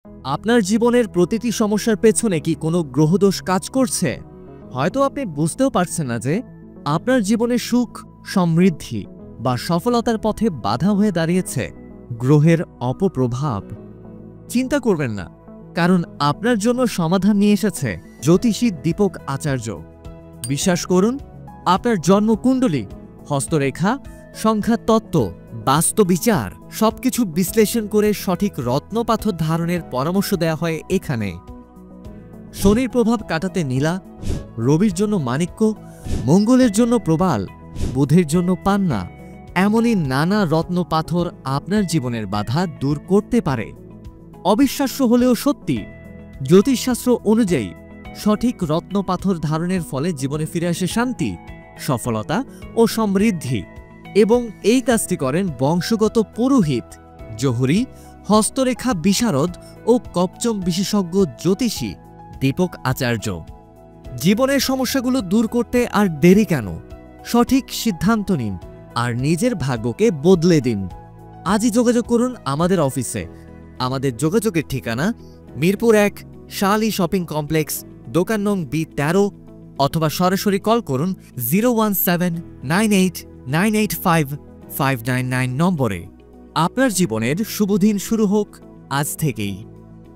আপনার জীবনের প্রতিটি সমস্যার পেছনে কি কোনো গ্রহদোষ কাজ করছে? হয়তো আপনি বুঝতেও পারছেন না যে আপনার জীবনে সুখ, সমৃদ্ধি বা সফলতার পথে বাধা হয়ে দাঁড়িয়েছে গ্রহের অপপ্রভাব। চিন্তা করবেন না, কারণ আপনার জন্য সমাধান নিয়ে এসেছে জ্যোতিষী দীপক আচার্য। বিশ্বাস করুন, আপনার জন্মকুণ্ডলী, হস্তরেখা, সংখ্যা তত্ত্ব, বাস্তুবিচার সবকিছু বিশ্লেষণ করে সঠিক রত্নপাথর ধারণের পরামর্শ দেওয়া হয় এখানে। শনির প্রভাব কাটাতে নীলা, রবির জন্য মাণিক্য, মঙ্গলের জন্য প্রবাল, বুধের জন্য পান্না, এমনই নানা রত্নপাথর আপনার জীবনের বাধা দূর করতে পারে। অবিশ্বাস্য হলেও সত্যি, জ্যোতিষশাস্ত্র অনুযায়ী সঠিক রত্নপাথর ধারণের ফলে জীবনে ফিরে আসে শান্তি, সফলতা ও সমৃদ্ধি। এবং এই কাজটি করেন বংশগত পুরোহিত, জহুরি, হস্তরেখা বিশারদ ও কবচম বিশেষজ্ঞ জ্যোতিষী দীপক আচার্য। জীবনের সমস্যাগুলো দূর করতে আর দেরি কেন? সঠিক সিদ্ধান্ত নিন আর নিজের ভাগ্যকে বদলে দিন। আজই যোগাযোগ করুন আমাদের অফিসে। আমাদের যোগাযোগের ঠিকানা মিরপুর 1, শালি শপিং কমপ্লেক্স, দোকান নং B13, অথবা সরাসরি কল করুন 01798985599 নম্বরে। আপনার জীবনের শুভদিন শুরু হোক আজ থেকেই।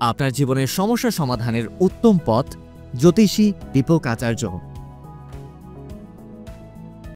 আপনার জীবনের সমস্যা সমাধানের উত্তম পথ জ্যোতিষী দীপক আচার্য।